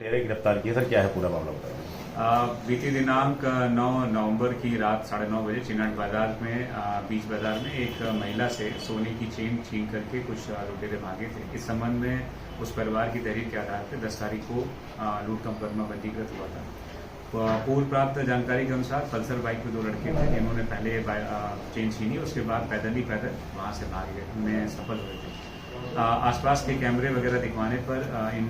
तेरे गिरफ्तार किए सर, क्या है पूरा मामला बताइए। बीती दिनांक 9 नवंबर की रात 9:30 बजे चिनाट बाजार में बीच बाजार में एक महिला से सोने की चेन छीन करके कुछ लुटेरे भागे थे। इस संबंध में उस परिवार की तहरीर के आधार पर 10 तारीख को लूट का मुकदमा पंजीकृत हुआ था। पूर्व प्राप्त जानकारी के अनुसार पल्सर बाइक पे 2 लड़के थे जिन्होंने पहले चेन छीनी, उसके बाद पैदल वहां से भाग गए, उनमें सफल हुए थे। आसपास के कैमरे वगैरह दिखवाने पर इन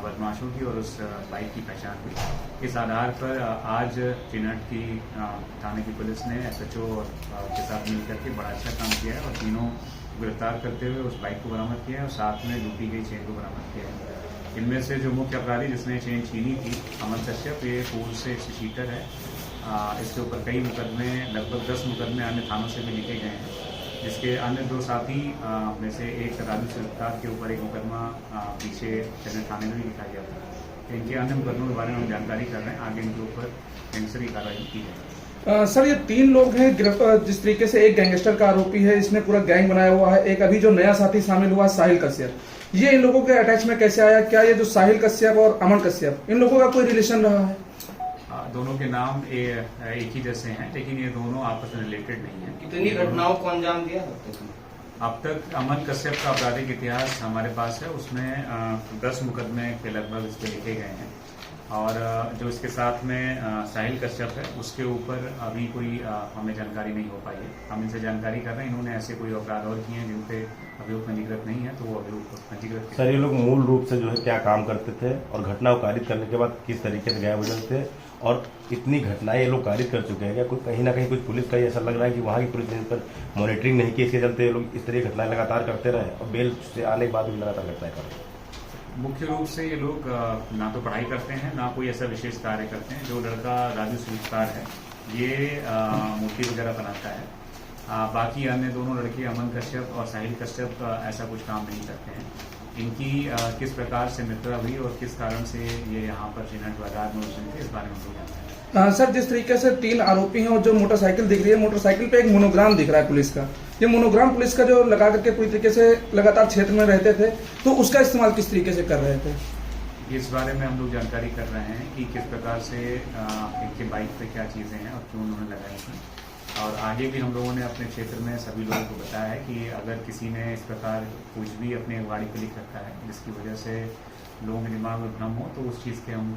बदमाशों की और उस बाइक की पहचान हुई। इस आधार पर आज चिनाट की थाने की पुलिस ने SHO के साथ मिलकर के बड़ा अच्छा काम किया है और तीनों गिरफ्तार करते हुए उस बाइक को बरामद किया है और साथ में लूटी गई चेन को बरामद किया है। इनमें से जो मुख्य अपराधी जिसने चेन छीनी थी, अमन कश्यप, ये पूर्व से शीटर है। इसके ऊपर कई मुकदमे, लगभग 10 मुकदमे अन्य थानों से भी लिखे गए हैं, जिसके अन्य 2 साथी में से एक राजू सरकार के ऊपर एक मुकदमा पीछे चन्नई थाने में भी लिखा गया था। इनके अन्य मुकदमों के बारे में हम जानकारी कर रहे हैं, आगे इनके ऊपर गैंगस्टर की कार्रवाई की जाएगी। सर, ये 3 लोग हैं गिरफ्तार, जिस तरीके से एक गैंगस्टर का आरोपी है, इसने पूरा गैंग बनाया हुआ है। एक अभी जो नया साथी शामिल हुआ साहिल कश्यप, ये इन लोगों के अटैच में कैसे आया? क्या ये जो साहिल कश्यप और अमन कश्यप, इन लोगों का कोई रिलेशन रहा है? दोनों के नाम एक ही जैसे हैं, लेकिन ये दोनों आपस में रिलेटेड नहीं है। कितनी घटनाओं को अंजाम दिया अब तक अमन कश्यप का आपराधिक इतिहास हमारे पास है, उसमें 10 मुकदमे के लगभग इस पे लिखे गए हैं और जो इसके साथ में साहिल कश्यप है उसके ऊपर अभी कोई हमें जानकारी नहीं हो पाई है। हम इनसे जानकारी कर रहे हैं, इन्होंने ऐसे कोई अपराध और किए हैं जिन पे अभियोग पंजीकृत नहीं है, तो वो अभियोग पंजीकृत। सर, ये लोग मूल रूप से जो है क्या काम करते थे और घटना को कारित करने के बाद किस तरीके से गायब हो जाते थे, और इतनी घटनाएं ये लोग कारित कर चुके हैं क्या कोई कहीं ना कहीं कुछ पुलिस का ऐसा लग रहा है कि वहाँ की पुलिस ने इन पर मॉनिटरिंग नहीं की, इसके चलते ये लोग इस तरह की घटनाएं लगातार करते रहे और बेल से आने के बाद भी लगातार घटनाएं कर रहे हैं? मुख्य रूप से ये लोग ना तो पढ़ाई करते हैं, ना कोई ऐसा विशेष कार्य करते हैं। जो लड़का राजू सूचकार है, ये मूर्ति वगैरह बनाता है। बाकी अन्य दोनों लड़के अमन कश्यप और साहिल कश्यप ऐसा कुछ काम नहीं करते हैं। इनकी किस प्रकार से मित्रता हुई और किस कारण से ये यहाँ पर चिनाट बाजार में उतरे थे, इस बारे में हम लोग जानते हैं। सर, जिस तरीके से 3 आरोपी हैं और जो मोटरसाइकिल दिख रही है, मोटरसाइकिल पे एक मोनोग्राम दिख रहा है पुलिस का। ये मोनोग्राम पुलिस का जो लगा करके पूरी तरीके से लगातार क्षेत्र में रहते थे, तो उसका इस्तेमाल किस तरीके से कर रहे थे? इस बारे में हम लोग जानकारी कर रहे हैं कि किस प्रकार से इनके बाइक पे क्या चीजें हैं और क्यों उन्होंने लगाई थी। और आगे भी हम लोगों ने अपने क्षेत्र में सभी लोगों को बताया है कि अगर किसी ने इस प्रकार कुछ भी अपने गाड़ी पे लिख रखा है जिसकी वजह से लोगों के दिमाग में भ्रम हो, तो उस चीज़ के हम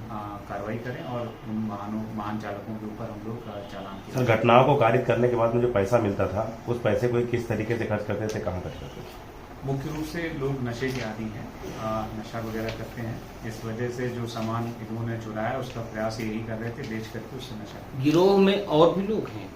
कार्रवाई करें और उन वाहन चालकों के ऊपर हम लोग चालान करें। सर, घटनाओं को कारित करने के बाद में जो पैसा मिलता था, उस पैसे को किस तरीके से खर्च करते थे, कहाँ खर्च करते थे? मुख्य रूप से लोग नशे के आदी हैं, नशा वगैरह करते हैं। इस वजह से जो सामान इन्होंने चुराया उसका प्रयास यही कर रहे थे, बेच करके उससे नशा। गिरोह में और भी लोग हैं?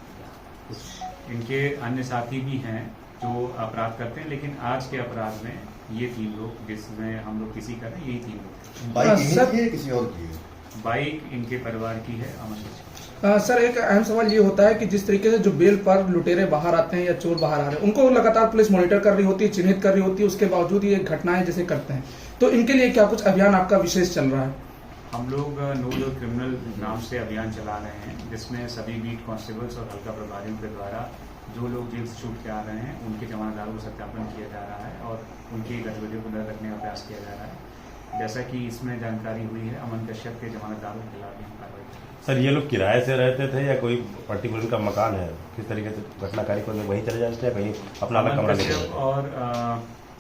इनके अन्य साथी भी हैं जो अपराध करते हैं, लेकिन आज के अपराध में ये 3 लोग, जिसमें हम लोग किसी कर रहे हैं, यही 3 लोग। बाइक इन्हीं की है किसी और की है? बाइक इनके परिवार की है, अमन कश्यप। सर, एक अहम सवाल ये होता है कि जिस तरीके से जो बेल पर लुटेरे बाहर आते हैं या चोर बाहर आ रहे हैं, उनको लगातार पुलिस मॉनिटर कर रही होती है, चिन्हित कर रही होती है, उसके बावजूद ये घटनाएं जैसे करते हैं, तो इनके लिए क्या कुछ अभियान आपका विशेष चल रहा है? हम लोग नो योर क्रिमिनल नाम से अभियान चला रहे हैं, जिसमें सभी बीट कांस्टेबल्स और हल्का प्रभारियों के द्वारा जो लोग जेल से छूट के आ रहे हैं उनके जमानतदारों को सत्यापन किया जा रहा है और उनकी गतिविधियों को नजर रखने का प्रयास किया जा रहा है। जैसा कि इसमें जानकारी हुई है, अमन कश्यप के जमानतदारों के खिलाफ भी कार्रवाई की। सर, ये लोग किराए से रहते थे या कोई पर्टिकुलर का मकान है? किस तरीके से घटनाकारी को वहीं चले जाते थे या कहीं अपना अलग कमरा लेते थे? और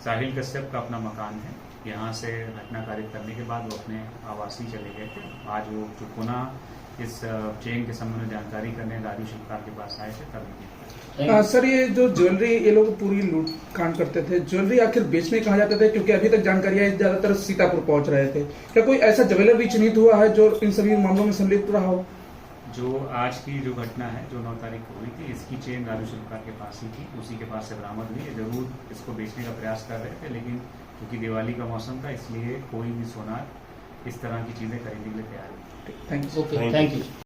साहिल कश्यप का अपना मकान है। यहाँ से घटना कारित करने के बाद वो अपने आवासी चले गए थे। आज वो पुनः इस चेन के संबंध में जानकारी करने राजू शिल्पकार के पास आए थे, तब। सर, ये जो ज्वेलरी ये लोग पूरी लूट कांड करते थे, ज्वेलरी आखिर बेचने कहाँ जाते थे? क्योंकि अभी तक जानकारी है ज्यादातर सीतापुर पहुंच रहे थे। क्या कोई ऐसा ज्वेलर भी चिन्हित हुआ है जो इन सभी मामलों में संलिप्त रहा हो? जो आज की जो घटना है, जो 9 तारीख को हुई थी, इसकी चेन राजू शिल्पकार के पास ही थी, उसी के पास से बरामद हुई है। जरूर इसको बेचने का प्रयास कर रहे थे, लेकिन क्योंकि दिवाली का मौसम था, इसलिए कोई भी सोनार इस तरह की चीजें खरीदने के लिए तैयार नहीं। Thank you. Thank you.